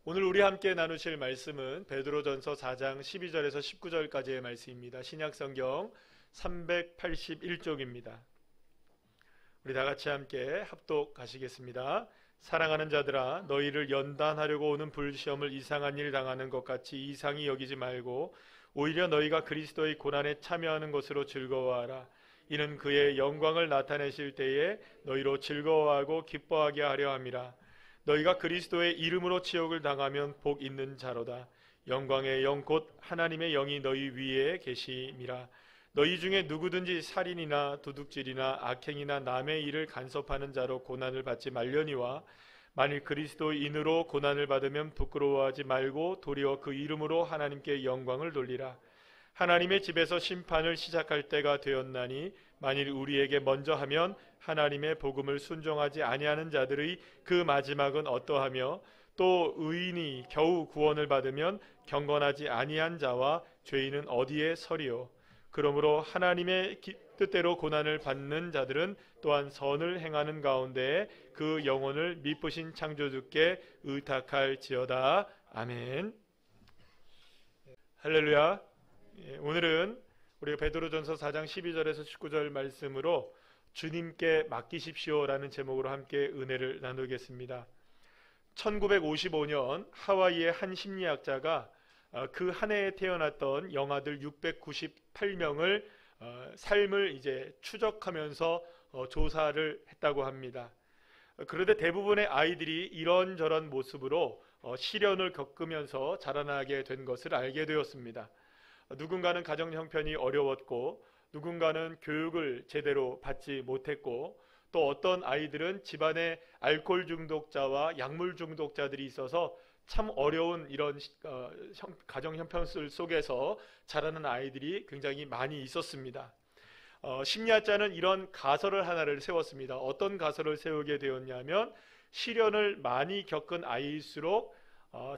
오늘 우리 함께 나누실 말씀은 베드로전서 4장 12절에서 19절까지의 말씀입니다. 신약성경 381쪽입니다. 우리 다같이 함께 합독하시겠습니다. 사랑하는 자들아, 너희를 연단하려고 오는 불시험을 이상한 일 당하는 것 같이 이상히 여기지 말고 오히려 너희가 그리스도의 고난에 참여하는 것으로 즐거워하라. 이는 그의 영광을 나타내실 때에 너희로 즐거워하고 기뻐하게 하려 함이라. 너희가 그리스도의 이름으로 치욕을 당하면 복 있는 자로다. 영광의 영 곧 하나님의 영이 너희 위에 계심이라. 너희 중에 누구든지 살인이나 도둑질이나 악행이나 남의 일을 간섭하는 자로 고난을 받지 말려니와 만일 그리스도인으로 고난을 받으면 부끄러워하지 말고 도리어 그 이름으로 하나님께 영광을 돌리라. 하나님의 집에서 심판을 시작할 때가 되었나니 만일 우리에게 먼저 하면 하나님의 복음을 순종하지 아니하는 자들의 그 마지막은 어떠하며 또 의인이 겨우 구원을 받으면 경건하지 아니한 자와 죄인은 어디에 서리요. 그러므로 하나님의 뜻대로 고난을 받는 자들은 또한 선을 행하는 가운데 그 영혼을 미쁘신 창조주께 의탁할지어다. 아멘. 할렐루야. 오늘은 우리가 베드로전서 4장 12절에서 19절 말씀으로 주님께 맡기십시오라는 제목으로 함께 은혜를 나누겠습니다. 1955년 하와이의 한 심리학자가 그 한 해에 태어났던 영아들 698명을 삶을 이제 추적하면서 조사를 했다고 합니다. 그런데 대부분의 아이들이 이런저런 모습으로 시련을 겪으면서 자라나게 된 것을 알게 되었습니다. 누군가는 가정 형편이 어려웠고 누군가는 교육을 제대로 받지 못했고 또 어떤 아이들은 집안에 알코올 중독자와 약물 중독자들이 있어서 참 어려운 이런 가정 형편 속에서 자라는 아이들이 굉장히 많이 있었습니다. 심리학자는 이런 가설을 하나를 세웠습니다. 어떤 가설을 세우게 되었냐면 시련을 많이 겪은 아이일수록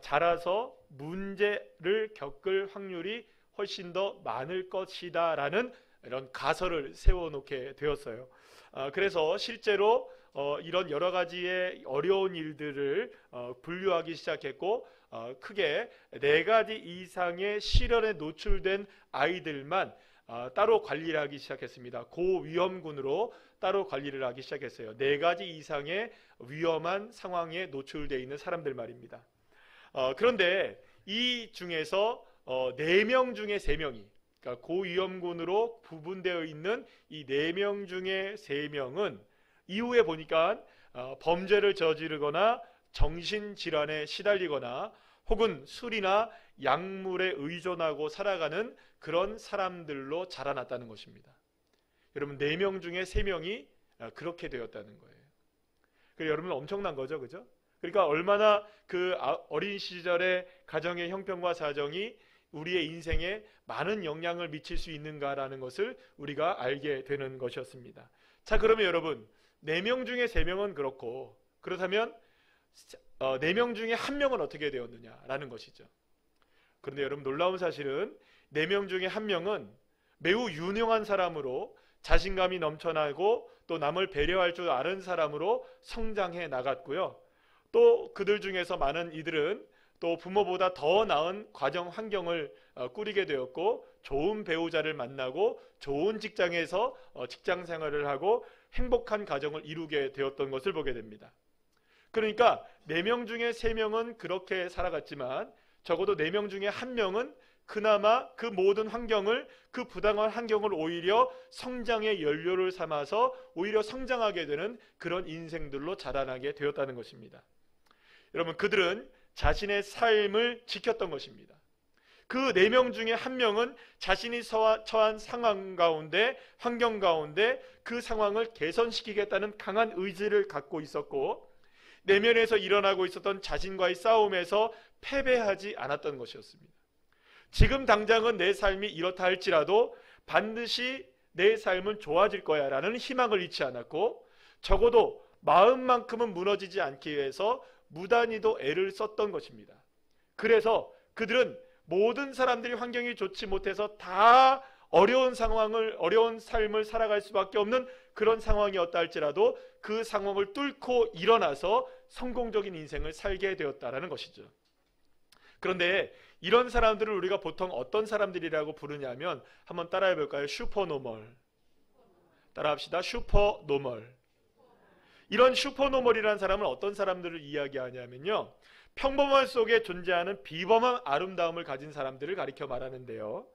자라서 문제를 겪을 확률이 훨씬 더 많을 것이다 라는 이런 가설을 세워놓게 되었어요. 그래서 실제로 이런 여러 가지의 어려운 일들을 분류하기 시작했고 크게 4가지 이상의 시련에 노출된 아이들만 따로 관리를 하기 시작했습니다. 고위험군으로 따로 관리를 하기 시작했어요. 4가지 이상의 위험한 상황에 노출되어 있는 사람들 말입니다. 그런데 이 중에서 4명 중에 3명이 그러니까 고위험군으로 구분되어 있는 이 4명 중에 3명은 이후에 보니까 범죄를 저지르거나 정신질환에 시달리거나 혹은 술이나 약물에 의존하고 살아가는 그런 사람들로 자라났다는 것입니다. 여러분 4명 중에 3명이 그렇게 되었다는 거예요. 그러니까 여러분 엄청난 거죠, 그죠? 그러니까 얼마나 그 어린 시절의 가정의 형편과 사정이 우리의 인생에 많은 영향을 미칠 수 있는가라는 것을 우리가 알게 되는 것이었습니다. 자, 그러면 여러분 4명 중에 3명은 그렇고 그렇다면 4명 중에 1명은 어떻게 되었느냐라는 것이죠. 그런데 여러분 놀라운 사실은 4명 중에 1명은 매우 유능한 사람으로 자신감이 넘쳐나고 또 남을 배려할 줄 아는 사람으로 성장해 나갔고요. 또 그들 중에서 많은 이들은 또 부모보다 더 나은 가정 환경을 꾸리게 되었고 좋은 배우자를 만나고 좋은 직장에서 직장 생활을 하고 행복한 가정을 이루게 되었던 것을 보게 됩니다. 그러니까 4명 중에 3명은 그렇게 살아갔지만 적어도 4명 중에 1명은 그나마 그 모든 환경을 그 부당한 환경을 오히려 성장의 연료를 삼아서 오히려 성장하게 되는 그런 인생들로 자라나게 되었다는 것입니다. 여러분 그들은 자신의 삶을 지켰던 것입니다. 그 4명 중에 1명은 자신이 처한 상황 가운데 환경 가운데 그 상황을 개선시키겠다는 강한 의지를 갖고 있었고 내면에서 일어나고 있었던 자신과의 싸움에서 패배하지 않았던 것이었습니다. 지금 당장은 내 삶이 이렇다 할지라도 반드시 내 삶은 좋아질 거야 라는 희망을 잃지 않았고 적어도 마음만큼은 무너지지 않기 위해서 무단히도 애를 썼던 것입니다. 그래서 그들은 모든 사람들이 환경이 좋지 못해서 다 어려운 삶을 살아갈 수밖에 없는 그런 상황이었다 할지라도 그 상황을 뚫고 일어나서 성공적인 인생을 살게 되었다라는 것이죠. 그런데 이런 사람들을 우리가 보통 어떤 사람들이라고 부르냐면 한번 따라해 볼까요? 슈퍼노멀. 따라합시다. 슈퍼노멀. 이런 슈퍼노멀이라는 사람은 어떤 사람들을 이야기하냐면요, 평범함 속에 존재하는 비범한 아름다움을 가진 사람들을 가리켜 말하는데요,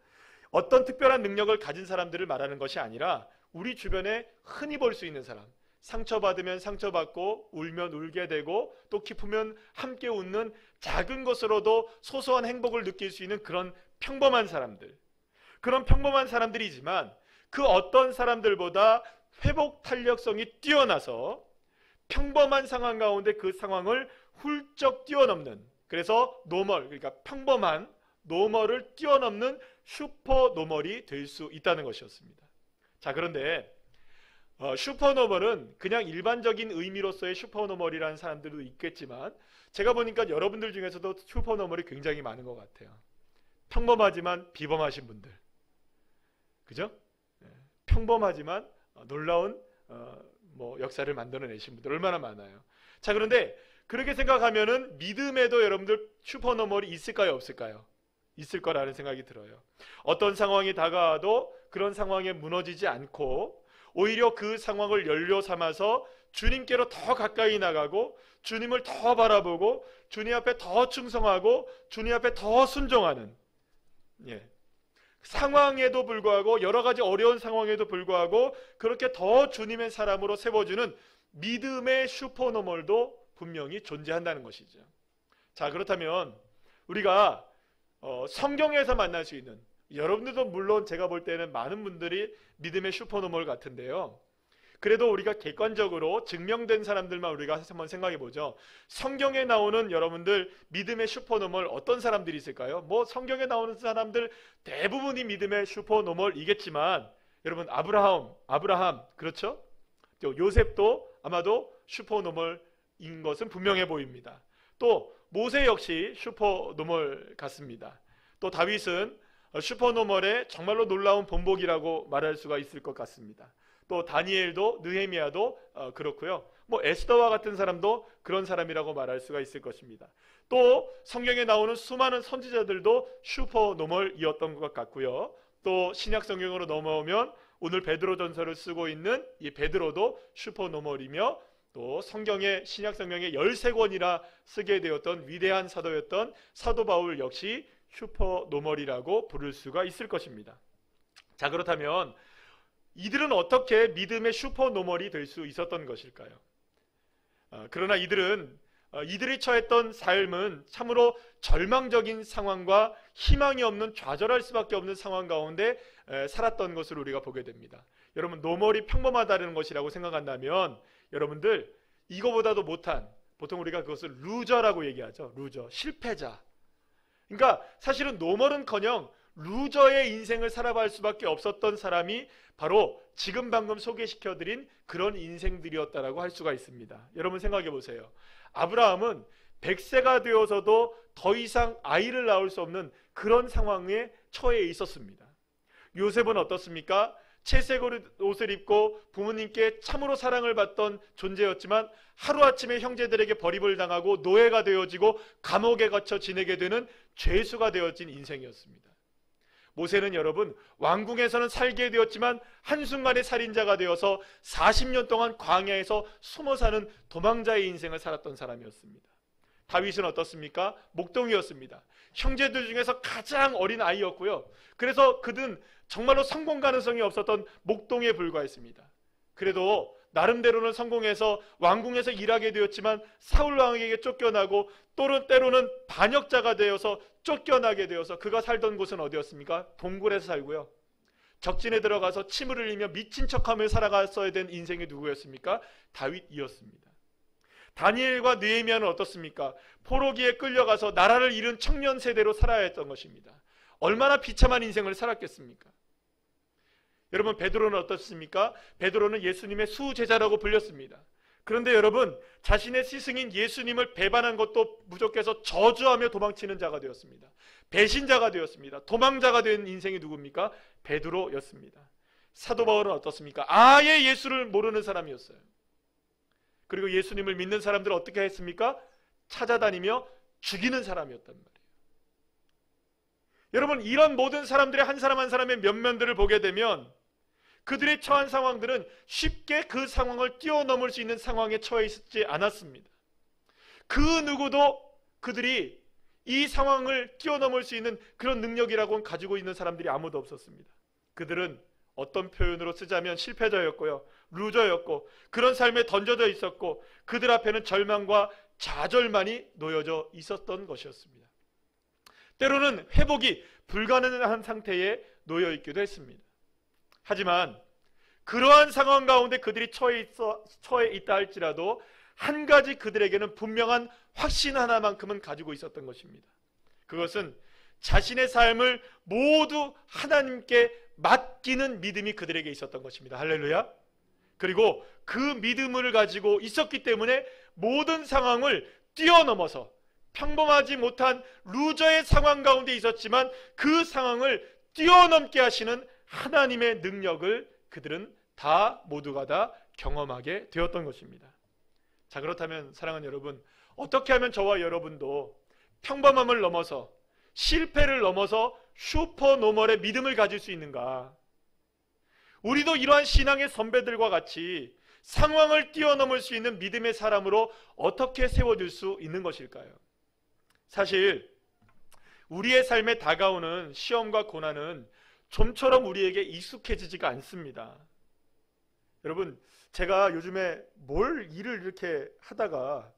어떤 특별한 능력을 가진 사람들을 말하는 것이 아니라 우리 주변에 흔히 볼 수 있는 사람, 상처받으면 상처받고 울면 울게 되고 또 기쁘면 함께 웃는 작은 것으로도 소소한 행복을 느낄 수 있는 그런 평범한 사람들, 그런 평범한 사람들이지만 그 어떤 사람들보다 회복 탄력성이 뛰어나서 평범한 상황 가운데 그 상황을 훌쩍 뛰어넘는, 그래서 노멀, 그러니까 평범한 노멀을 뛰어넘는 슈퍼노멀이 될 수 있다는 것이었습니다. 자, 그런데 슈퍼노멀은 그냥 일반적인 의미로서의 슈퍼노멀이라는 사람들도 있겠지만 제가 보니까 여러분들 중에서도 슈퍼노멀이 굉장히 많은 것 같아요. 평범하지만 비범하신 분들, 그죠? 평범하지만 놀라운 역사를 만들어내신 분들 얼마나 많아요. 자, 그런데 그렇게 생각하면은 믿음에도 여러분들 슈퍼노멀이 있을까요, 없을까요? 있을 거라는 생각이 들어요. 어떤 상황이 다가와도 그런 상황에 무너지지 않고 오히려 그 상황을 연료 삼아서 주님께로 더 가까이 나가고 주님을 더 바라보고 주님 앞에 더 충성하고 주님 앞에 더 순종하는, 상황에도 불구하고 여러 가지 어려운 상황에도 불구하고 그렇게 더 주님의 사람으로 세워주는 믿음의 슈퍼노멀도 분명히 존재한다는 것이죠. 자, 그렇다면 우리가 성경에서 만날 수 있는, 여러분들도 물론 제가 볼 때는 많은 분들이 믿음의 슈퍼노멀 같은데요, 그래도 우리가 객관적으로 증명된 사람들만 우리가 한번 생각해 보죠. 성경에 나오는 여러분들 믿음의 슈퍼노멀 어떤 사람들이 있을까요? 성경에 나오는 사람들 대부분이 믿음의 슈퍼노멀이겠지만 여러분 아브라함 그렇죠? 또 요셉도 아마도 슈퍼노멀인 것은 분명해 보입니다. 또 모세 역시 슈퍼노멀 같습니다. 또 다윗은 슈퍼노멀의 정말로 놀라운 본보기라고 말할 수가 있을 것 같습니다. 또 다니엘도 느헤미야도 그렇고요. 에스더와 같은 사람도 그런 사람이라고 말할 수가 있을 것입니다. 또 성경에 나오는 수많은 선지자들도 슈퍼노멀이었던 것 같고요. 또 신약 성경으로 넘어오면 오늘 베드로전서를 쓰고 있는 이 베드로도 슈퍼노멀이며, 또 성경의 신약 성경의 13권이나 쓰게 되었던 위대한 사도였던 사도 바울 역시 슈퍼노멀이라고 부를 수가 있을 것입니다. 자, 그렇다면 이들은 어떻게 믿음의 슈퍼노멀이 될 수 있었던 것일까요? 그러나 이들이 처했던 삶은 참으로 절망적인 상황과 희망이 없는, 좌절할 수밖에 없는 상황 가운데 살았던 것을 우리가 보게 됩니다. 여러분, 노멀이 평범하다는 것이라고 생각한다면 여러분들 이거보다도 못한, 보통 우리가 그것을 루저라고 얘기하죠. 루저, 실패자. 그러니까 사실은 노멀은커녕 루저의 인생을 살아갈 수밖에 없었던 사람이 바로 지금 방금 소개시켜드린 그런 인생들이었다라고 할 수가 있습니다. 여러분 생각해 보세요. 아브라함은 100세가 되어서도 더 이상 아이를 낳을 수 없는 그런 상황에 처해 있었습니다. 요셉은 어떻습니까? 채색 옷을 입고 부모님께 참으로 사랑을 받던 존재였지만 하루아침에 형제들에게 버림을 당하고 노예가 되어지고 감옥에 갇혀 지내게 되는 죄수가 되어진 인생이었습니다. 모세는 여러분 왕궁에서는 살게 되었지만 한순간에 살인자가 되어서 40년 동안 광야에서 숨어 사는 도망자의 인생을 살았던 사람이었습니다. 다윗은 어떻습니까? 목동이었습니다. 형제들 중에서 가장 어린 아이였고요. 그래서 그는 정말로 성공 가능성이 없었던 목동에 불과했습니다. 그래도 나름대로는 성공해서 왕궁에서 일하게 되었지만 사울 왕에게 쫓겨나고 때로는 반역자가 되어서 쫓겨나게 되어서 그가 살던 곳은 어디였습니까? 동굴에서 살고요. 적진에 들어가서 침을 흘리며 미친 척하며 살아갔어야 된 인생이 누구였습니까? 다윗이었습니다. 다니엘과 느헤미야는 어떻습니까? 포로기에 끌려가서 나라를 잃은 청년 세대로 살아야 했던 것입니다. 얼마나 비참한 인생을 살았겠습니까? 여러분, 베드로는 어떻습니까? 베드로는 예수님의 수제자라고 불렸습니다. 그런데 여러분, 자신의 스승인 예수님을 배반한 것도 부족해서 저주하며 도망치는 자가 되었습니다. 배신자가 되었습니다. 도망자가 된 인생이 누굽니까? 베드로였습니다. 사도 바울은 어떻습니까? 아예 예수를 모르는 사람이었어요. 그리고 예수님을 믿는 사람들을 어떻게 했습니까? 찾아다니며 죽이는 사람이었단 말이에요. 여러분, 이런 모든 사람들의 한 사람 한 사람의 면면들을 보게 되면 그들의 처한 상황들은 쉽게 그 상황을 뛰어넘을 수 있는 상황에 처해 있지 않았습니다. 그 누구도 그들이 이 상황을 뛰어넘을 수 있는 그런 능력이라고는 가지고 있는 사람들이 아무도 없었습니다. 그들은 어떤 표현으로 쓰자면 실패자였고요, 루저였고, 그런 삶에 던져져 있었고, 그들 앞에는 절망과 좌절만이 놓여져 있었던 것이었습니다. 때로는 회복이 불가능한 상태에 놓여 있기도 했습니다. 하지만 그러한 상황 가운데 그들이 처해 있다 할지라도 한 가지 그들에게는 분명한 확신 하나만큼은 가지고 있었던 것입니다. 그것은 자신의 삶을 모두 하나님께 맡기는 믿음이 그들에게 있었던 것입니다. 할렐루야. 그리고 그 믿음을 가지고 있었기 때문에 모든 상황을 뛰어넘어서 평범하지 못한 루저의 상황 가운데 있었지만 그 상황을 뛰어넘게 하시는 하나님의 능력을 그들은 모두가 다 경험하게 되었던 것입니다. 자, 그렇다면 사랑하는 여러분, 어떻게 하면 저와 여러분도 평범함을 넘어서, 실패를 넘어서 슈퍼노멀의 믿음을 가질 수 있는가? 우리도 이러한 신앙의 선배들과 같이 상황을 뛰어넘을 수 있는 믿음의 사람으로 어떻게 세워질 수 있는 것일까요? 사실 우리의 삶에 다가오는 시험과 고난은 좀처럼 우리에게 익숙해지지가 않습니다. 여러분, 제가 요즘에 일을 이렇게 하다가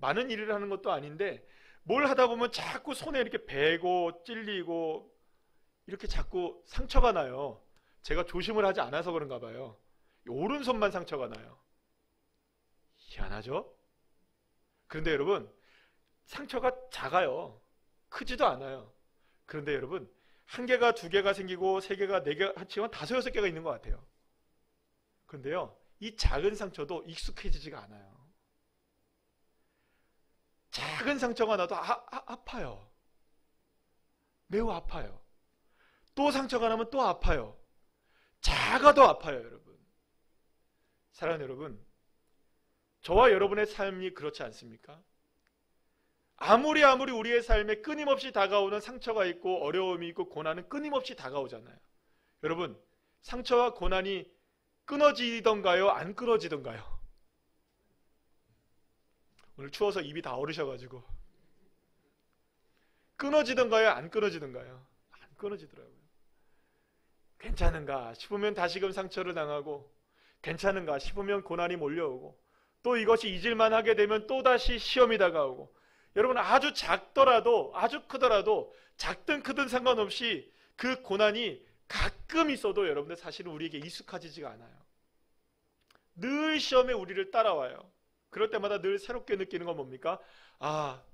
많은 일을 하는 것도 아닌데 뭘 하다 보면 자꾸 손에 이렇게 베고 찔리고 이렇게 자꾸 상처가 나요. 제가 조심을 하지 않아서 그런가 봐요. 오른손만 상처가 나요. 희한하죠? 그런데 여러분, 상처가 작아요. 크지도 않아요. 그런데 여러분, 한 개가 두 개가 생기고 세 개가 네 개가 합치면 5, 6개가 있는 것 같아요. 그런데요, 이 작은 상처도 익숙해지지가 않아요. 작은 상처가 나도 아파요. 매우 아파요. 또 상처가 나면 또 아파요. 작아도 아파요, 여러분. 사랑하는 여러분, 저와 여러분의 삶이 그렇지 않습니까? 아무리 우리의 삶에 끊임없이 다가오는 상처가 있고 어려움이 있고 고난은 끊임없이 다가오잖아요. 여러분, 상처와 고난이 끊어지던가요? 안 끊어지던가요? 오늘 추워서 입이 다 얼으셔가지고 끊어지던가요? 안 끊어지던가요? 안 끊어지더라고요. 괜찮은가 싶으면 다시금 상처를 당하고, 괜찮은가 싶으면 고난이 몰려오고, 또 이것이 잊을만 하게 되면 또다시 시험이 다가오고, 여러분, 아주 작더라도 아주 크더라도 작든 크든 상관없이 그 고난이 가끔 있어도 여러분들 사실은 우리에게 익숙해지지가 않아요. 늘 시험에 우리를 따라와요. 그럴 때마다 늘 새롭게 느끼는 건 뭡니까?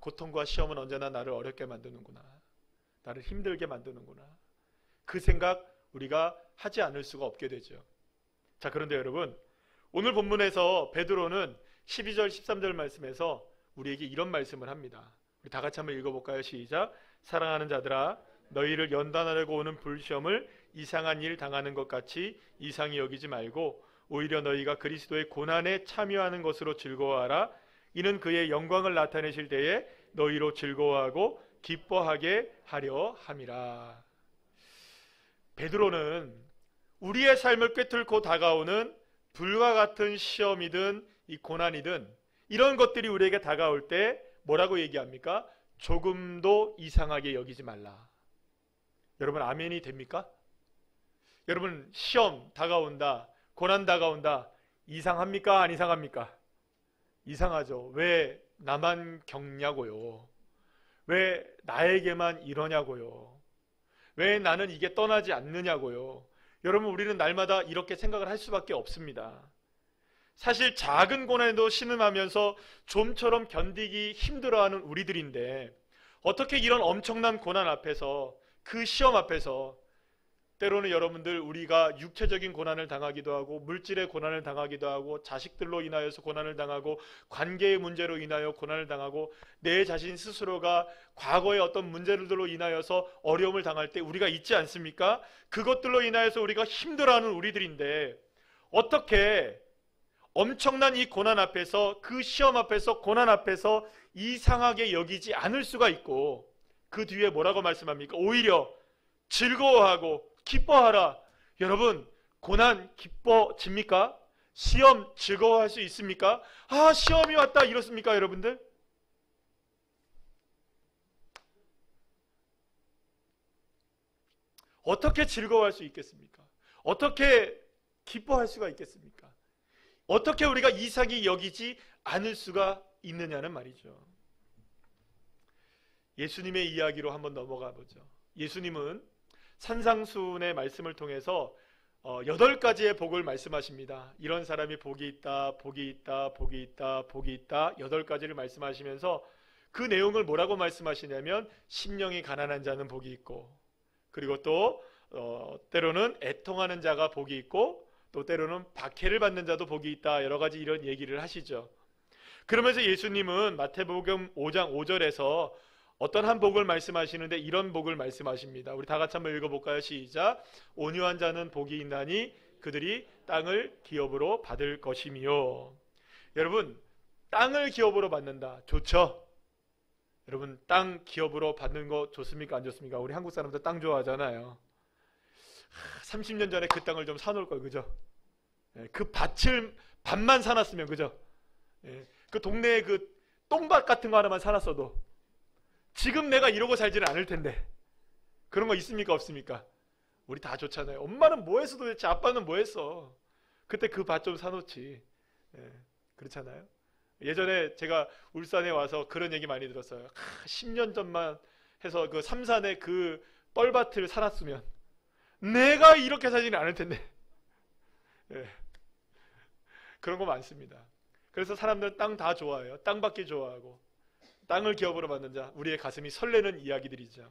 고통과 시험은 언제나 나를 어렵게 만드는구나. 나를 힘들게 만드는구나. 그 생각 우리가 하지 않을 수가 없게 되죠. 자, 그런데 여러분, 오늘 본문에서 베드로는 12절 13절 말씀에서 우리에게 이런 말씀을 합니다. 우리 다 같이 한번 읽어볼까요? 시작. 사랑하는 자들아, 너희를 연단하려고 오는 불시험을 이상한 일 당하는 것 같이 이상히 여기지 말고 오히려 너희가 그리스도의 고난에 참여하는 것으로 즐거워하라. 이는 그의 영광을 나타내실 때에 너희로 즐거워하고 기뻐하게 하려 함이라. 베드로는 우리의 삶을 꿰뚫고 다가오는 불과 같은 시험이든 이 고난이든 이런 것들이 우리에게 다가올 때 뭐라고 얘기합니까? 조금도 이상하게 여기지 말라. 여러분, 아멘이 됩니까? 여러분, 시험 다가온다, 고난 다가온다, 이상합니까? 안 이상합니까? 이상하죠. 왜 나만 겪냐고요. 왜 나에게만 이러냐고요. 왜 나는 이게 떠나지 않느냐고요. 여러분, 우리는 날마다 이렇게 생각을 할 수밖에 없습니다. 사실 작은 고난에도 신음하면서 좀처럼 견디기 힘들어하는 우리들인데 어떻게 이런 엄청난 고난 앞에서, 그 시험 앞에서 때로는 여러분들 우리가 육체적인 고난을 당하기도 하고, 물질의 고난을 당하기도 하고, 자식들로 인하여서 고난을 당하고, 관계의 문제로 인하여 고난을 당하고, 내 자신 스스로가 과거의 어떤 문제들로 인하여서 어려움을 당할 때 우리가 있지 않습니까? 그것들로 인하여서 우리가 힘들어하는 우리들인데 어떻게 엄청난 이 고난 앞에서, 그 시험 앞에서, 고난 앞에서 이상하게 여기지 않을 수가 있고, 그 뒤에 뭐라고 말씀합니까? 오히려 즐거워하고 기뻐하라. 여러분, 고난 기뻐집니까? 시험 즐거워할 수 있습니까? 아, 시험이 왔다 이렇습니까, 여러분들? 어떻게 즐거워할 수 있겠습니까? 어떻게 기뻐할 수가 있겠습니까? 어떻게 우리가 이상히 여기지 않을 수가 있느냐는 말이죠. 예수님의 이야기로 한번 넘어가 보죠. 예수님은 산상수훈의 말씀을 통해서 8가지의 복을 말씀하십니다. 이런 사람이 복이 있다, 복이 있다, 복이 있다, 복이 있다, 8가지를 말씀하시면서 그 내용을 뭐라고 말씀하시냐면 심령이 가난한 자는 복이 있고, 그리고 또 때로는 애통하는 자가 복이 있고, 또 때로는 박해를 받는 자도 복이 있다, 여러 가지 이런 얘기를 하시죠. 그러면서 예수님은 마태복음 5장 5절에서 어떤 한 복을 말씀하시는데 이런 복을 말씀하십니다. 우리 다 같이 한번 읽어볼까요? 시작. 온유한 자는 복이 있나니 그들이 땅을 기업으로 받을 것이미요. 여러분, 땅을 기업으로 받는다, 좋죠? 여러분, 땅 기업으로 받는 거 좋습니까? 안 좋습니까? 우리 한국 사람들 땅 좋아하잖아요. 30년 전에 그 땅을 좀 사놓을 걸, 그죠? 그 밭만 사놨으면, 그죠? 그 동네에 그 똥밭 같은 거 하나만 사놨어도 지금 내가 이러고 살지는 않을 텐데. 그런 거 있습니까? 없습니까? 우리 다 좋잖아요. 엄마는 뭐 했어 도대체? 아빠는 뭐 했어? 그때 그 밭 좀 사놓지. 그렇잖아요. 예전에 제가 울산에 와서 그런 얘기 많이 들었어요. 10년 전만 해서 그 삼산에 그 뻘밭을 사놨으면 내가 이렇게 살지는 않을 텐데. 그런 거 많습니다. 그래서 사람들은 땅 다 좋아해요. 땅 받기 좋아하고 땅을 기업으로 받는 자, 우리의 가슴이 설레는 이야기들이죠.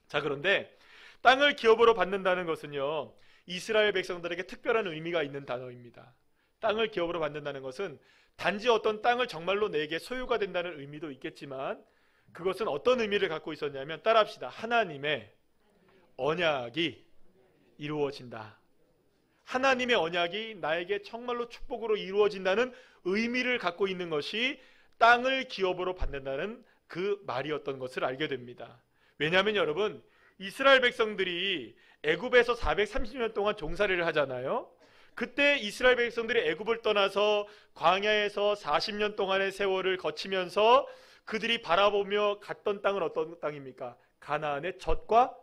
자, 그런데 땅을 기업으로 받는다는 것은요, 이스라엘 백성들에게 특별한 의미가 있는 단어입니다. 땅을 기업으로 받는다는 것은 단지 어떤 땅을 정말로 내게 소유가 된다는 의미도 있겠지만, 그것은 어떤 의미를 갖고 있었냐면, 따라합시다. 하나님의 언약이 이루어진다. 하나님의 언약이 나에게 정말로 축복으로 이루어진다는 의미를 갖고 있는 것이 땅을 기업으로 받는다는 그 말이었던 것을 알게 됩니다. 왜냐하면 여러분, 이스라엘 백성들이 애굽에서 430년 동안 종살이를 하잖아요. 그때 이스라엘 백성들이 애굽을 떠나서 광야에서 40년 동안의 세월을 거치면서 그들이 바라보며 갔던 땅은 어떤 땅입니까? 가나안의 젖과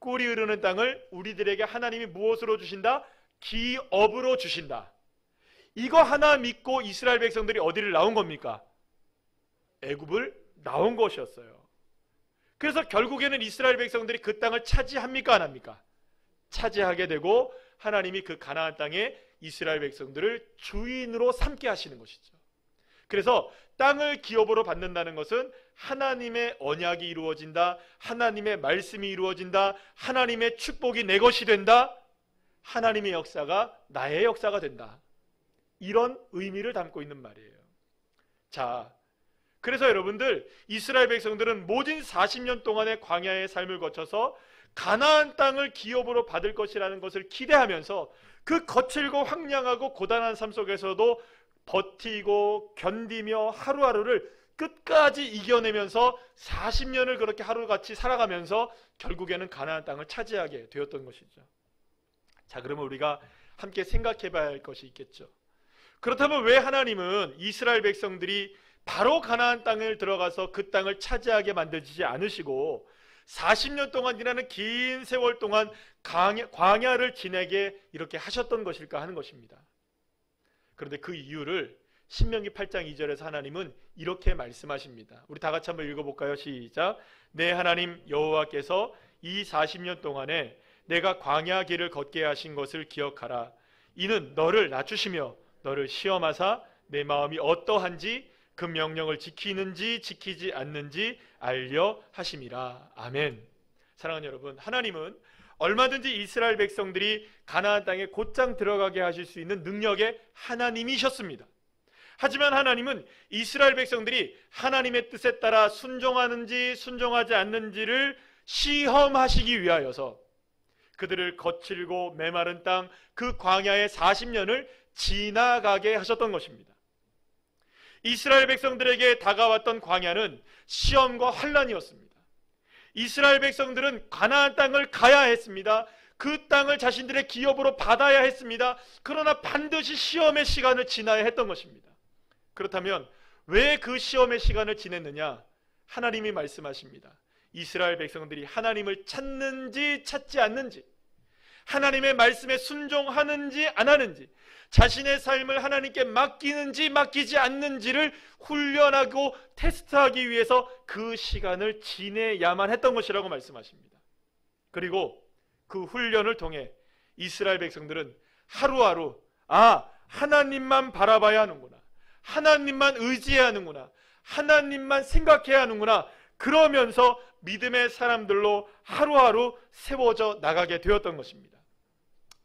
꿀이 흐르는 땅을 우리들에게 하나님이 무엇으로 주신다? 기업으로 주신다. 이거 하나 믿고 이스라엘 백성들이 어디를 나온 겁니까? 애굽을 나온 것이었어요. 그래서 결국에는 이스라엘 백성들이 그 땅을 차지합니까? 안 합니까? 차지하게 되고 하나님이 그 가나안 땅에 이스라엘 백성들을 주인으로 삼게 하시는 것이죠. 그래서 땅을 기업으로 받는다는 것은 하나님의 언약이 이루어진다, 하나님의 말씀이 이루어진다, 하나님의 축복이 내 것이 된다, 하나님의 역사가 나의 역사가 된다, 이런 의미를 담고 있는 말이에요. 자, 그래서 여러분들, 이스라엘 백성들은 모든 40년 동안의 광야의 삶을 거쳐서 가나안 땅을 기업으로 받을 것이라는 것을 기대하면서 그 거칠고 황량하고 고단한 삶 속에서도 버티고 견디며 하루하루를 끝까지 이겨내면서 40년을 그렇게 하루같이 살아가면서 결국에는 가나안 땅을 차지하게 되었던 것이죠. 자, 그러면 우리가 함께 생각해 봐야 할 것이 있겠죠. 그렇다면 왜 하나님은 이스라엘 백성들이 바로 가나안 땅을 들어가서 그 땅을 차지하게 만들지 않으시고 40년 동안이라는 긴 세월 동안 광야를 지내게 이렇게 하셨던 것일까 하는 것입니다. 그런데 그 이유를 신명기 8장 2절에서 하나님은 이렇게 말씀하십니다. 우리 다 같이 한번 읽어볼까요? 시작. 내 하나님 여호와께서 이 40년 동안에 내가 광야 길을 걷게 하신 것을 기억하라. 이는 너를 낮추시며 너를 시험하사 내 마음이 어떠한지 그 명령을 지키는지 지키지 않는지 알려 하심이라. 아멘. 사랑하는 여러분, 하나님은 얼마든지 이스라엘 백성들이 가나안 땅에 곧장 들어가게 하실 수 있는 능력의 하나님이셨습니다. 하지만 하나님은 이스라엘 백성들이 하나님의 뜻에 따라 순종하는지 순종하지 않는지를 시험하시기 위하여서 그들을 거칠고 메마른 땅 그 광야의 40년을 지나가게 하셨던 것입니다. 이스라엘 백성들에게 다가왔던 광야는 시험과 환난이었습니다. 이스라엘 백성들은 가나안 땅을 가야 했습니다. 그 땅을 자신들의 기업으로 받아야 했습니다. 그러나 반드시 시험의 시간을 지나야 했던 것입니다. 그렇다면 왜 그 시험의 시간을 지냈느냐? 하나님이 말씀하십니다. 이스라엘 백성들이 하나님을 찾는지 찾지 않는지, 하나님의 말씀에 순종하는지 안 하는지, 자신의 삶을 하나님께 맡기는지 맡기지 않는지를 훈련하고 테스트하기 위해서 그 시간을 지내야만 했던 것이라고 말씀하십니다. 그리고 그 훈련을 통해 이스라엘 백성들은 하루하루 하나님만 바라봐야 하는구나, 하나님만 의지해야 하는구나, 하나님만 생각해야 하는구나, 그러면서 믿음의 사람들로 하루하루 세워져 나가게 되었던 것입니다.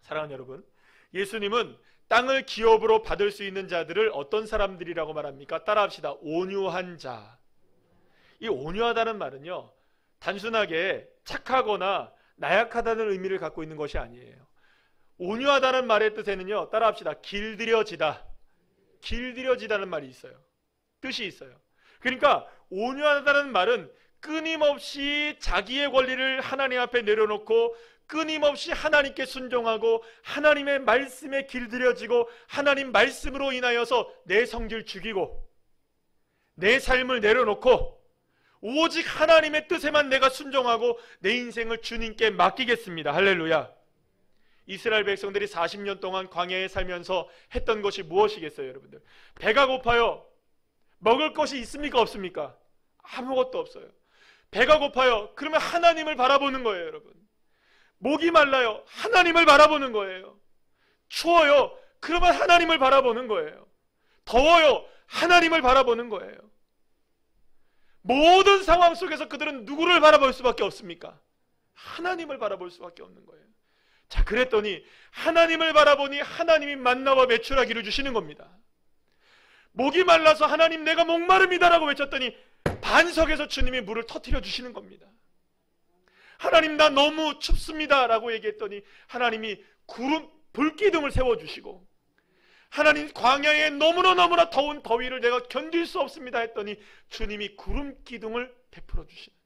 사랑하는 여러분, 예수님은 땅을 기업으로 받을 수 있는 자들을 어떤 사람들이라고 말합니까? 따라합시다. 온유한 자. 이 온유하다는 말은요, 단순하게 착하거나 나약하다는 의미를 갖고 있는 것이 아니에요. 온유하다는 말의 뜻에는요, 따라합시다. 길들여지다. 길들여지다는 말이 있어요. 뜻이 있어요. 그러니까 온유하다는 말은 끊임없이 자기의 권리를 하나님 앞에 내려놓고 끊임없이 하나님께 순종하고 하나님의 말씀에 길들여지고 하나님 말씀으로 인하여서 내 성질 죽이고 내 삶을 내려놓고 오직 하나님의 뜻에만 내가 순종하고 내 인생을 주님께 맡기겠습니다. 할렐루야. 이스라엘 백성들이 40년 동안 광야에 살면서 했던 것이 무엇이겠어요, 여러분들? 배가 고파요. 먹을 것이 있습니까, 없습니까? 아무것도 없어요. 배가 고파요. 그러면 하나님을 바라보는 거예요, 여러분. 목이 말라요. 하나님을 바라보는 거예요. 추워요. 그러면 하나님을 바라보는 거예요. 더워요. 하나님을 바라보는 거예요. 모든 상황 속에서 그들은 누구를 바라볼 수밖에 없습니까? 하나님을 바라볼 수밖에 없는 거예요. 자, 그랬더니 하나님을 바라보니 하나님이 만나와 메추라기를 주시는 겁니다. 목이 말라서 하나님 내가 목마릅니다라고 외쳤더니 반석에서 주님이 물을 터뜨려 주시는 겁니다. 하나님 나 너무 춥습니다 라고 얘기했더니 하나님이 불기둥을 세워주시고, 하나님 광야에 너무나 더운 더위를 내가 견딜 수 없습니다 했더니 주님이 구름기둥을 베풀어 주시는,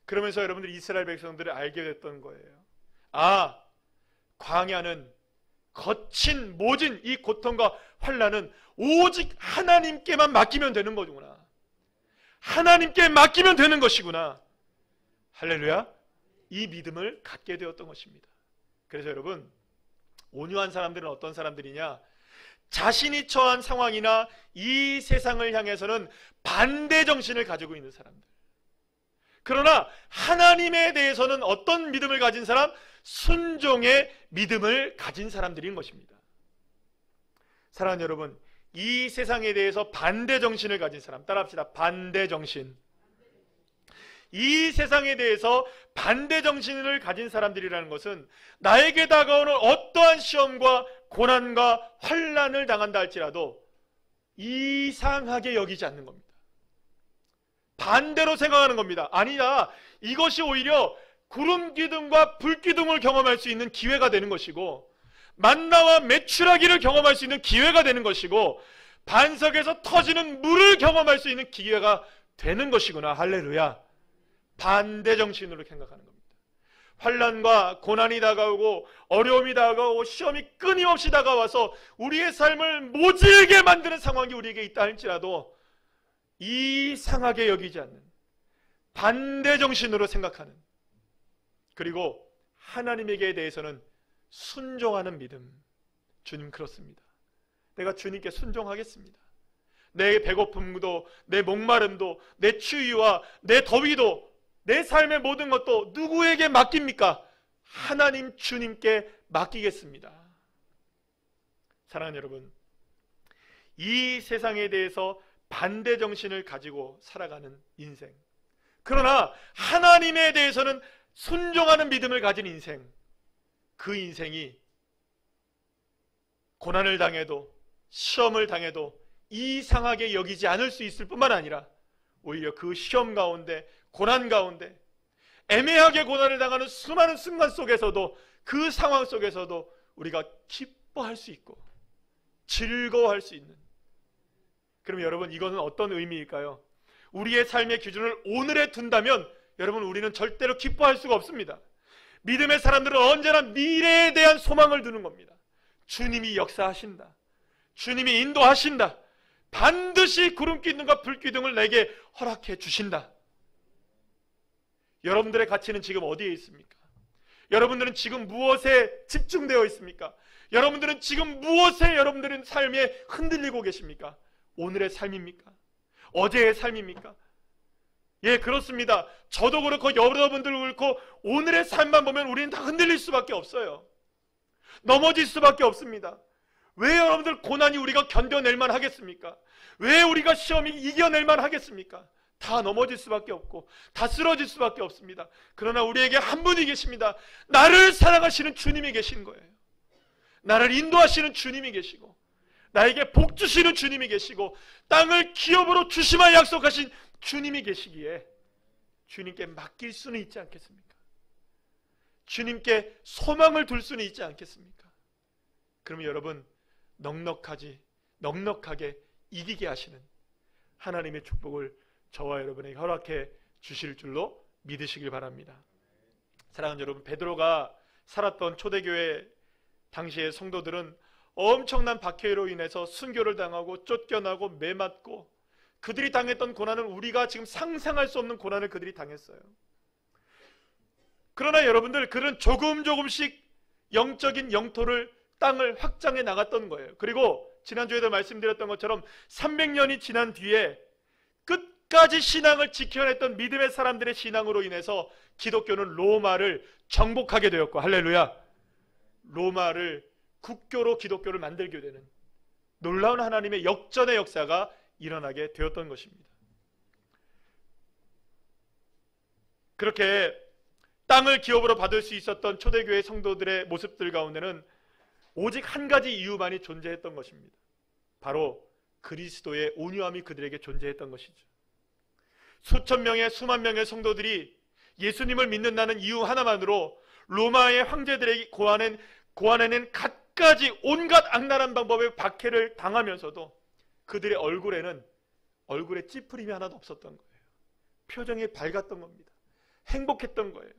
그러면서 여러분들 이스라엘 백성들을 알게 됐던 거예요. 광야는 거친 모진 이 고통과 환난은 오직 하나님께만 맡기면 되는 거구나. 하나님께 맡기면 되는 것이구나. 할렐루야. 이 믿음을 갖게 되었던 것입니다. 그래서 여러분, 온유한 사람들은 어떤 사람들이냐? 자신이 처한 상황이나 이 세상을 향해서는 반대 정신을 가지고 있는 사람들. 그러나 하나님에 대해서는 어떤 믿음을 가진 사람? 순종의 믿음을 가진 사람들인 것입니다. 사랑하는 여러분, 이 세상에 대해서 반대 정신을 가진 사람, 따라합시다. 반대 정신. 이 세상에 대해서 반대 정신을 가진 사람들이라는 것은 나에게 다가오는 어떠한 시험과 고난과 환난을 당한다 할지라도 이상하게 여기지 않는 겁니다. 반대로 생각하는 겁니다. 아니다, 이것이 오히려 구름기둥과 불기둥을 경험할 수 있는 기회가 되는 것이고, 만나와 메추라기를 경험할 수 있는 기회가 되는 것이고, 반석에서 터지는 물을 경험할 수 있는 기회가 되는 것이구나. 할렐루야. 반대 정신으로 생각하는 겁니다. 환난과 고난이 다가오고 어려움이 다가오고 시험이 끊임없이 다가와서 우리의 삶을 모질게 만드는 상황이 우리에게 있다 할지라도 이상하게 여기지 않는 반대 정신으로 생각하는, 그리고 하나님에게 대해서는 순종하는 믿음. 주님 그렇습니다. 내가 주님께 순종하겠습니다. 내 배고픔도 내 목마름도 내 추위와 내 더위도 내 삶의 모든 것도 누구에게 맡깁니까? 하나님 주님께 맡기겠습니다. 사랑하는 여러분, 이 세상에 대해서 반대 정신을 가지고 살아가는 인생, 그러나 하나님에 대해서는 순종하는 믿음을 가진 인생, 그 인생이 고난을 당해도 시험을 당해도 이상하게 여기지 않을 수 있을 뿐만 아니라 오히려 그 시험 가운데 고난 가운데 애매하게 고난을 당하는 수많은 순간 속에서도 그 상황 속에서도 우리가 기뻐할 수 있고 즐거워할 수 있는, 그럼 여러분 이거는 어떤 의미일까요? 우리의 삶의 기준을 오늘에 둔다면 여러분, 우리는 절대로 기뻐할 수가 없습니다. 믿음의 사람들은 언제나 미래에 대한 소망을 두는 겁니다. 주님이 역사하신다, 주님이 인도하신다, 반드시 구름기둥과 불기둥을 내게 허락해 주신다. 여러분들의 가치는 지금 어디에 있습니까? 여러분들은 지금 무엇에 집중되어 있습니까? 여러분들은 지금 무엇에 여러분들은 삶에 흔들리고 계십니까? 오늘의 삶입니까? 어제의 삶입니까? 예, 그렇습니다. 저도 그렇고 여러분들 그렇고 오늘의 삶만 보면 우리는 다 흔들릴 수밖에 없어요. 넘어질 수밖에 없습니다. 왜 여러분들 고난이 우리가 견뎌낼만 하겠습니까? 왜 우리가 시험이 이겨낼만 하겠습니까? 다 넘어질 수밖에 없고 다 쓰러질 수밖에 없습니다. 그러나 우리에게 한 분이 계십니다. 나를 사랑하시는 주님이 계신 거예요. 나를 인도하시는 주님이 계시고 나에게 복 주시는 주님이 계시고 땅을 기업으로 주시마 약속하신 주님이 계시기에 주님께 맡길 수는 있지 않겠습니까? 주님께 소망을 둘 수는 있지 않겠습니까? 그러면 여러분, 넉넉하게 이기게 하시는 하나님의 축복을 저와 여러분에게 허락해 주실 줄로 믿으시길 바랍니다. 사랑하는 여러분, 베드로가 살았던 초대교회 당시의 성도들은 엄청난 박해로 인해서 순교를 당하고 쫓겨나고 매맞고 그들이 당했던 고난은 우리가 지금 상상할 수 없는 고난을 그들이 당했어요. 그러나 여러분들, 그들은 조금씩 영적인 영토를, 땅을 확장해 나갔던 거예요. 그리고 지난주에도 말씀드렸던 것처럼 300년이 지난 뒤에 끝까지 신앙을 지켜냈던 믿음의 사람들의 신앙으로 인해서 기독교는 로마를 정복하게 되었고, 할렐루야, 로마를 국교로 기독교를 만들게 되는 놀라운 하나님의 역전의 역사가 일어나게 되었던 것입니다. 그렇게 땅을 기업으로 받을 수 있었던 초대교회 성도들의 모습들 가운데는 오직 한 가지 이유만이 존재했던 것입니다. 바로 그리스도의 온유함이 그들에게 존재했던 것이죠. 수천 명의, 수만 명의 성도들이 예수님을 믿는다는 이유 하나만으로 로마의 황제들에게 고안해낸 갖가지 온갖 악랄한 방법의 박해를 당하면서도 그들의 얼굴에 찌푸림이 하나도 없었던 거예요. 표정이 밝았던 겁니다. 행복했던 거예요.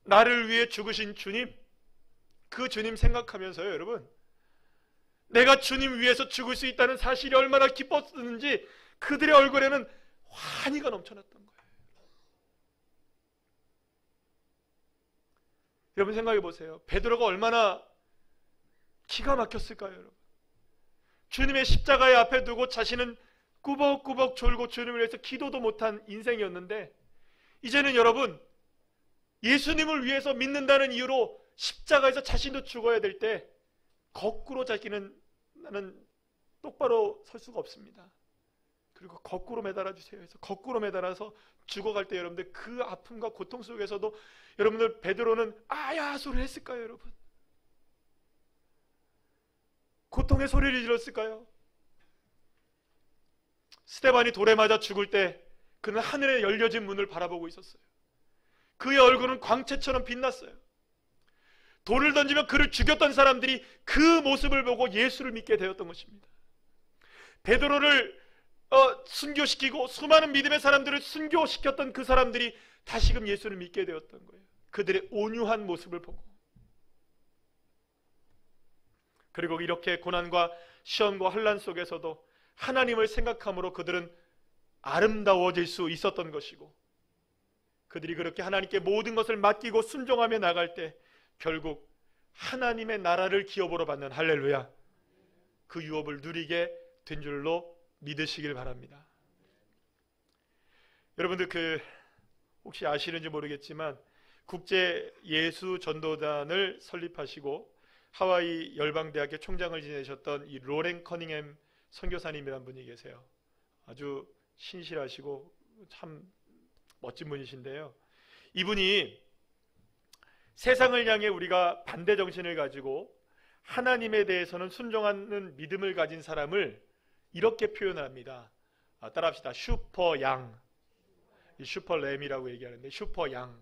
나를 위해 죽으신 주님, 그 주님 생각하면서요, 여러분, 내가 주님 위해서 죽을 수 있다는 사실이 얼마나 기뻤는지 그들의 얼굴에는 환희가 넘쳐났던 거예요. 여러분 생각해 보세요. 베드로가 얼마나 기가 막혔을까요, 여러분? 주님의 십자가의 앞에 두고 자신은 꾸벅꾸벅 졸고 주님을 위해서 기도도 못한 인생이었는데, 이제는 여러분, 예수님을 위해서 믿는다는 이유로 십자가에서 자신도 죽어야 될 때 거꾸로 자기는, 나는 똑바로 설 수가 없습니다, 그리고 거꾸로 매달아 주세요 해서 거꾸로 매달아서 죽어갈 때 여러분들 그 아픔과 고통 속에서도 여러분들 베드로는 아야 소리를 했을까요? 여러분, 고통의 소리를 질렀을까요? 스데반이 돌에 맞아 죽을 때 그는 하늘에 열려진 문을 바라보고 있었어요. 그의 얼굴은 광채처럼 빛났어요. 돌을 던지면 그를 죽였던 사람들이 그 모습을 보고 예수를 믿게 되었던 것입니다. 베드로를 순교시키고 수많은 믿음의 사람들을 순교시켰던 그 사람들이 다시금 예수를 믿게 되었던 거예요. 그들의 온유한 모습을 보고. 그리고 이렇게 고난과 시험과 환난 속에서도 하나님을 생각함으로 그들은 아름다워질 수 있었던 것이고, 그들이 그렇게 하나님께 모든 것을 맡기고 순종하며 나갈 때 결국 하나님의 나라를 기업으로 받는, 할렐루야, 그 유업을 누리게 된 줄로 믿으시길 바랍니다. 여러분들 혹시 아시는지 모르겠지만 국제 예수 전도단을 설립하시고 하와이 열방대학의 총장을 지내셨던 이 로렌 커닝햄 선교사님이란 분이 계세요. 아주 신실하시고 참 멋진 분이신데요, 이분이 세상을 향해 우리가 반대 정신을 가지고 하나님에 대해서는 순종하는 믿음을 가진 사람을 이렇게 표현합니다. 따라합시다. 슈퍼양. 슈퍼램이라고 얘기하는데 슈퍼양.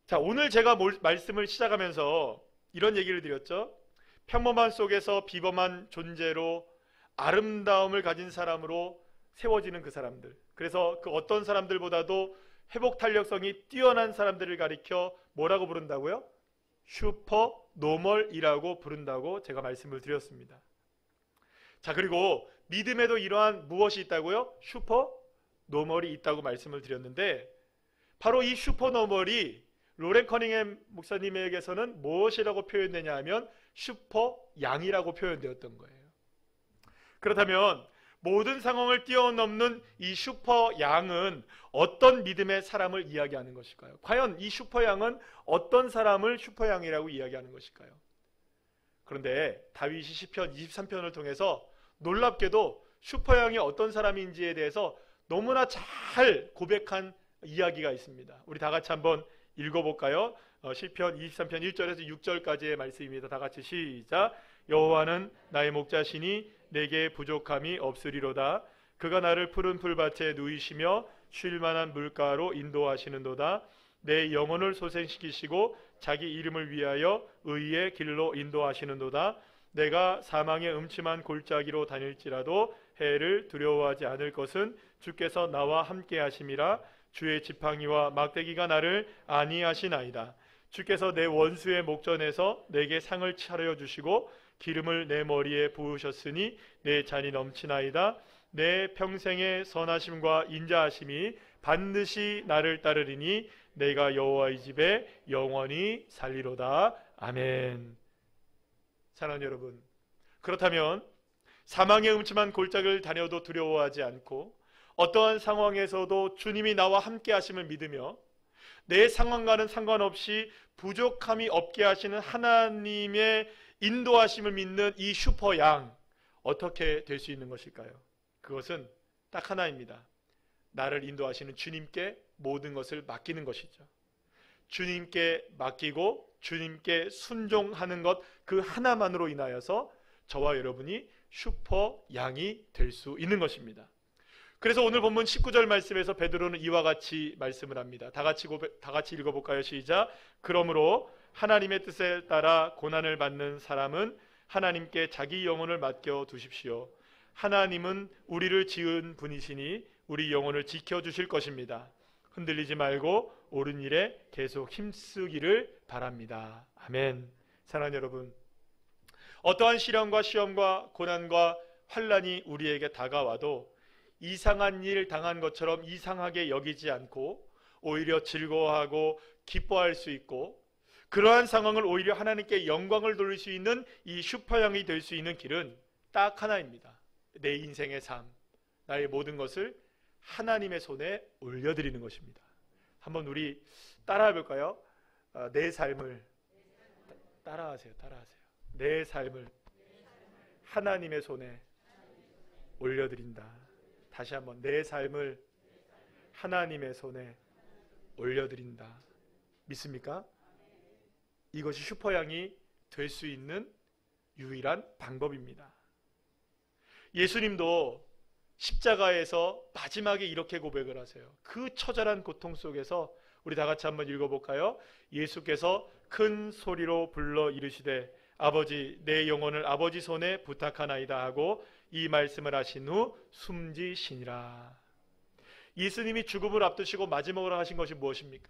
자, 오늘 제가 말씀을 시작하면서 이런 얘기를 드렸죠. 평범한 속에서 비범한 존재로 아름다움을 가진 사람으로 세워지는 그 사람들, 그래서 그 어떤 사람들보다도 회복 탄력성이 뛰어난 사람들을 가리켜 뭐라고 부른다고요? 슈퍼 노멀이라고 부른다고 제가 말씀을 드렸습니다. 자, 그리고 믿음에도 이러한 무엇이 있다고요? 슈퍼 노멀이 있다고 말씀을 드렸는데, 바로 이 슈퍼 노멀이 로렌 커닝햄 목사님에게서는 무엇이라고 표현되냐 하면 슈퍼 양이라고 표현되었던 거예요. 그렇다면 모든 상황을 뛰어넘는 이 슈퍼 양은 어떤 믿음의 사람을 이야기하는 것일까요? 과연 이 슈퍼 양은 어떤 사람을 슈퍼 양이라고 이야기하는 것일까요? 그런데 다윗이 시편 23편을 통해서 놀랍게도 슈퍼 양이 어떤 사람인지에 대해서 너무나 잘 고백한 이야기가 있습니다. 우리 다 같이 한번 읽어볼까요? 시편 23편 1절에서 6절까지의 말씀입니다. 다 같이 시작. 여호와는 나의 목자시니 내게 부족함이 없으리로다. 그가 나를 푸른 풀밭에 누이시며 쉴 만한 물가로 인도하시는도다. 내 영혼을 소생시키시고 자기 이름을 위하여 의의 길로 인도하시는도다. 내가 사망의 음침한 골짜기로 다닐지라도 해를 두려워하지 않을 것은 주께서 나와 함께 하심이라. 주의 지팡이와 막대기가 나를 안위하시나이다. 주께서 내 원수의 목전에서 내게 상을 차려주시고 기름을 내 머리에 부으셨으니 내 잔이 넘치나이다. 내 평생의 선하심과 인자하심이 반드시 나를 따르리니 내가 여호와의 집에 영원히 살리로다. 아멘. 사랑하는 여러분, 그렇다면 사망의 음침한 골짜기를 다녀도 두려워하지 않고 어떠한 상황에서도 주님이 나와 함께 하심을 믿으며 내 상황과는 상관없이 부족함이 없게 하시는 하나님의 인도하심을 믿는 이 슈퍼 양, 어떻게 될 수 있는 것일까요? 그것은 딱 하나입니다. 나를 인도하시는 주님께 모든 것을 맡기는 것이죠. 주님께 맡기고 주님께 순종하는 것, 그 하나만으로 인하여서 저와 여러분이 슈퍼 양이 될 수 있는 것입니다. 그래서 오늘 본문 19절 말씀에서 베드로는 이와 같이 말씀을 합니다. 다 같이 읽어볼까요? 시작. 그러므로 하나님의 뜻에 따라 고난을 받는 사람은 하나님께 자기 영혼을 맡겨 두십시오. 하나님은 우리를 지은 분이시니 우리 영혼을 지켜주실 것입니다. 흔들리지 말고 옳은 일에 계속 힘쓰기를 바랍니다. 아멘. 사랑하는 여러분, 어떠한 시련과 시험과 고난과 환난이 우리에게 다가와도 이상한 일 당한 것처럼 이상하게 여기지 않고 오히려 즐거워하고 기뻐할 수 있고, 그러한 상황을 오히려 하나님께 영광을 돌릴 수 있는 이 슈퍼양이 될 수 있는 길은 딱 하나입니다. 내 인생의 삶, 나의 모든 것을 하나님의 손에 올려드리는 것입니다. 한번 우리 따라해 볼까요? 내 삶을 따라하세요. 내 삶을 하나님의 손에 올려드린다. 다시 한번, 내 삶을 하나님의 손에 올려드린다. 믿습니까? 이것이 슈퍼양이 될 수 있는 유일한 방법입니다. 예수님도 십자가에서 마지막에 이렇게 고백을 하세요. 그 처절한 고통 속에서 우리 다 같이 한번 읽어볼까요? 예수께서 큰 소리로 불러 이르시되 아버지, 내 영혼을 아버지 손에 부탁하나이다 하고 이 말씀을 하신 후 숨지시니라. 예수님이 죽음을 앞두시고 마지막으로 하신 것이 무엇입니까?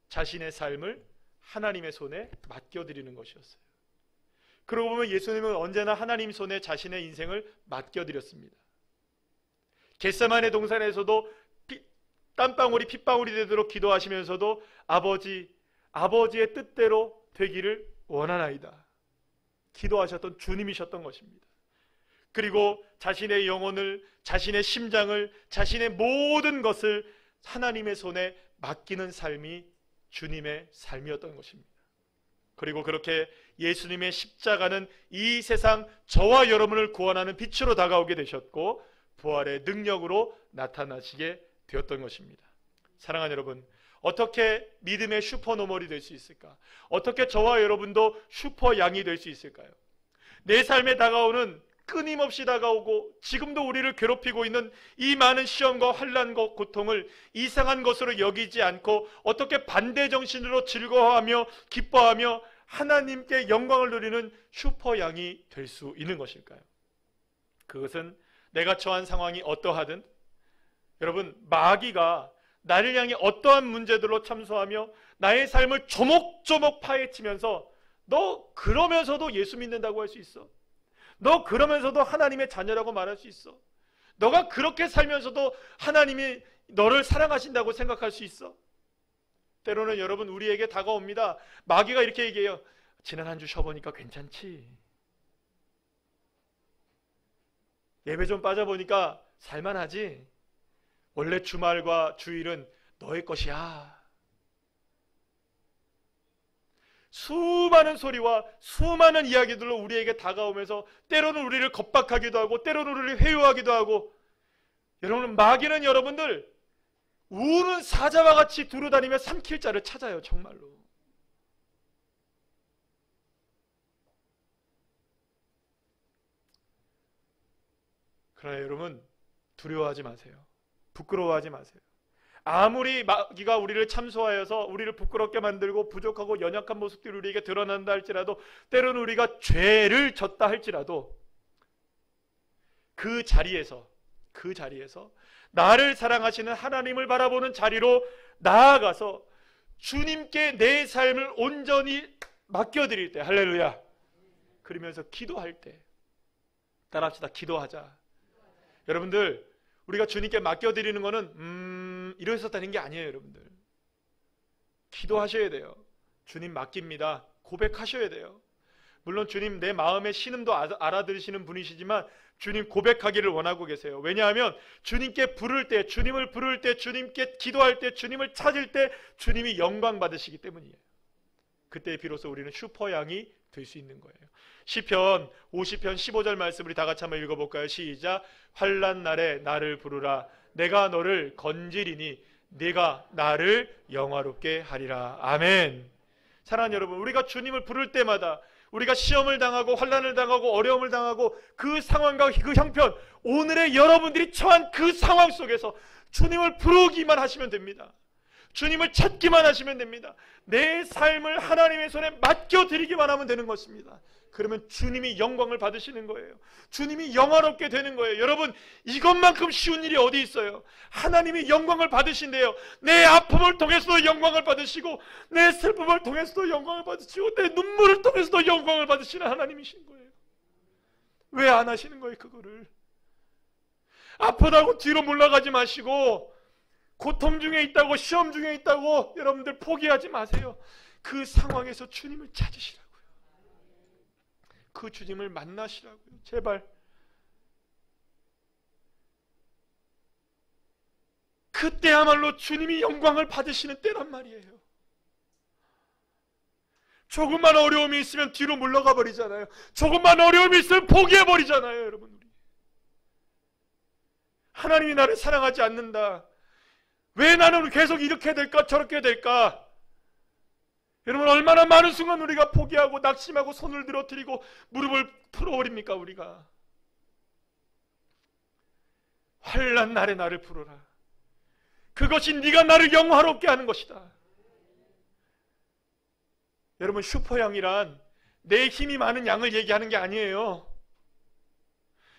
자신의 삶을 하나님의 손에 맡겨드리는 것이었어요. 그러고 보면 예수님은 언제나 하나님 손에 자신의 인생을 맡겨드렸습니다. 겟세마네 동산에서도 땀방울이 핏방울이 되도록 기도하시면서도 아버지의 뜻대로 되기를 원하나이다 기도하셨던 주님이셨던 것입니다. 그리고 자신의 영혼을, 자신의 심장을, 자신의 모든 것을 하나님의 손에 맡기는 삶이 주님의 삶이었던 것입니다. 그리고 그렇게 예수님의 십자가는 이 세상 저와 여러분을 구원하는 빛으로 다가오게 되셨고 부활의 능력으로 나타나시게 되었던 것입니다. 사랑하는 여러분, 어떻게 믿음의 슈퍼노멀이 될 수 있을까? 어떻게 저와 여러분도 슈퍼양이 될 수 있을까요? 내 삶에 다가오는, 끊임없이 다가오고 지금도 우리를 괴롭히고 있는 이 많은 시험과 환난과 고통을 이상한 것으로 여기지 않고 어떻게 반대정신으로 즐거워하며 기뻐하며 하나님께 영광을 누리는 슈퍼양이 될 수 있는 것일까요? 그것은 내가 처한 상황이 어떠하든, 여러분, 마귀가 나를 향해 어떠한 문제들로 참소하며 나의 삶을 조목조목 파헤치면서, 너 그러면서도 예수 믿는다고 할 수 있어? 너 그러면서도 하나님의 자녀라고 말할 수 있어? 너가 그렇게 살면서도 하나님이 너를 사랑하신다고 생각할 수 있어? 때로는 여러분, 우리에게 다가옵니다. 마귀가 이렇게 얘기해요. 지난 한 주 쉬어보니까 괜찮지? 예배 좀 빠져보니까 살만하지? 원래 주말과 주일은 너의 것이야. 수많은 소리와 수많은 이야기들로 우리에게 다가오면서 때로는 우리를 겁박하기도 하고 때로는 우리를 회유하기도 하고, 여러분, 마귀는 여러분들 우는 사자와 같이 두루다니며 삼킬 자를 찾아요. 정말로. 그러나 여러분, 두려워하지 마세요. 부끄러워하지 마세요. 아무리 마귀가 우리를 참소하여서 우리를 부끄럽게 만들고 부족하고 연약한 모습들이 우리에게 드러난다 할지라도, 때로는 우리가 죄를 졌다 할지라도 그 자리에서 나를 사랑하시는 하나님을 바라보는 자리로 나아가서 주님께 내 삶을 온전히 맡겨드릴 때, 할렐루야, 그러면서 기도할 때, 따라합시다. 기도하자. 여러분들, 우리가 주님께 맡겨드리는 것은 이러셨다는 게 아니에요. 여러분들, 기도하셔야 돼요. 주님 맡깁니다. 고백하셔야 돼요. 물론 주님 내 마음의 신음도 알아들으시는 분이시지만 주님 고백하기를 원하고 계세요. 왜냐하면 주님께 부를 때, 주님을 부를 때, 주님께 기도할 때, 주님을 찾을 때 주님이 영광 받으시기 때문이에요. 그때 비로소 우리는 슈퍼양이 될 수 있는 거예요. 시편 50편 15절 말씀 우리 다 같이 한번 읽어볼까요? 시작. 환난 날에 나를 부르라. 내가 너를 건지리니 네가 나를 영화롭게 하리라. 아멘. 사랑하는 여러분, 우리가 주님을 부를 때마다, 우리가 시험을 당하고 환난을 당하고 어려움을 당하고 그 상황과 그 형편, 오늘의 여러분들이 처한 그 상황 속에서 주님을 부르기만 하시면 됩니다. 주님을 찾기만 하시면 됩니다. 내 삶을 하나님의 손에 맡겨드리기만 하면 되는 것입니다. 그러면 주님이 영광을 받으시는 거예요. 주님이 영화롭게 되는 거예요. 여러분, 이것만큼 쉬운 일이 어디 있어요? 하나님이 영광을 받으신대요. 내 아픔을 통해서도 영광을 받으시고, 내 슬픔을 통해서도 영광을 받으시고, 내 눈물을 통해서도 영광을 받으시는 하나님이신 거예요. 왜 안 하시는 거예요, 그거를? 아프다고 뒤로 물러가지 마시고, 고통 중에 있다고, 시험 중에 있다고 여러분들 포기하지 마세요. 그 상황에서 주님을 찾으시라고요. 그 주님을 만나시라고요. 제발. 그때야말로 주님이 영광을 받으시는 때란 말이에요. 조금만 어려움이 있으면 뒤로 물러가 버리잖아요. 조금만 어려움이 있으면 포기해 버리잖아요. 여러분, 우리 하나님이 나를 사랑하지 않는다, 왜 나는 계속 이렇게 될까 저렇게 될까? 여러분, 얼마나 많은 순간 우리가 포기하고 낙심하고 손을 들어 드리고 무릎을 풀어버립니까? 우리가 환난 날에 나를 부르라. 그것이 네가 나를 영화롭게 하는 것이다. 여러분, 슈퍼양이란 내 힘이 많은 양을 얘기하는 게 아니에요.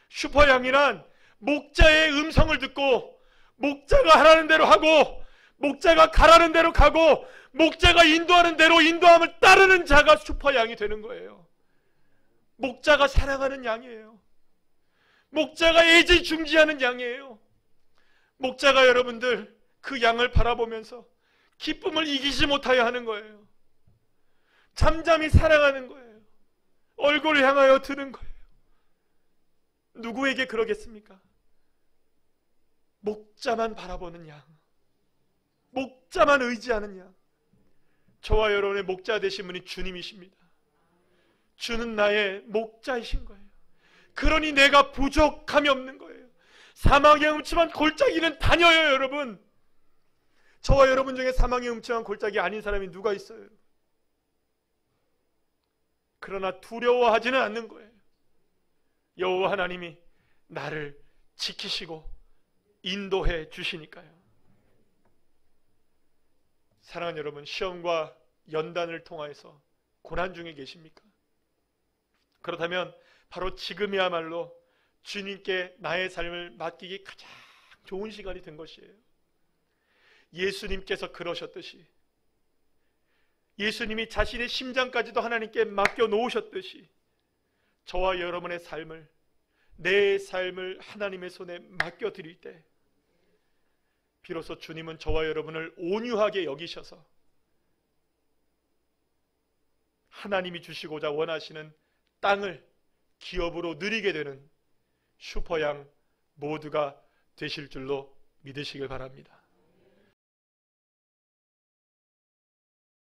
슈퍼양이란 목자의 음성을 듣고 목자가 하라는 대로 하고, 목자가 가라는 대로 가고, 목자가 인도하는 대로 인도함을 따르는 자가 슈퍼양이 되는 거예요. 목자가 사랑하는 양이에요. 목자가 애지중지하는 양이에요. 목자가 여러분들 그 양을 바라보면서 기쁨을 이기지 못하여 하는 거예요. 잠잠히 사랑하는 거예요. 얼굴을 향하여 드는 거예요. 누구에게 그러겠습니까? 목자만 바라보는 양, 목자만 의지하는 양. 저와 여러분의 목자 되신 분이 주님이십니다. 주는 나의 목자이신 거예요. 그러니 내가 부족함이 없는 거예요. 사망의 음침한 골짜기는 다녀요. 여러분, 저와 여러분 중에 사망의 음침한 골짜기 아닌 사람이 누가 있어요? 그러나 두려워하지는 않는 거예요. 여호와 하나님이 나를 지키시고 인도해 주시니까요. 사랑하는 여러분, 시험과 연단을 통하여서 고난 중에 계십니까? 그렇다면 바로 지금이야말로 주님께 나의 삶을 맡기기 가장 좋은 시간이 된 것이에요. 예수님께서 그러셨듯이, 예수님이 자신의 심장까지도 하나님께 맡겨 놓으셨듯이 저와 여러분의 삶을, 내 삶을 하나님의 손에 맡겨 드릴 때 비로소 주님은 저와 여러분을 온유하게 여기셔서 하나님이 주시고자 원하시는 땅을 기업으로 누리게 되는 슈퍼양 모두가 되실 줄로 믿으시길 바랍니다.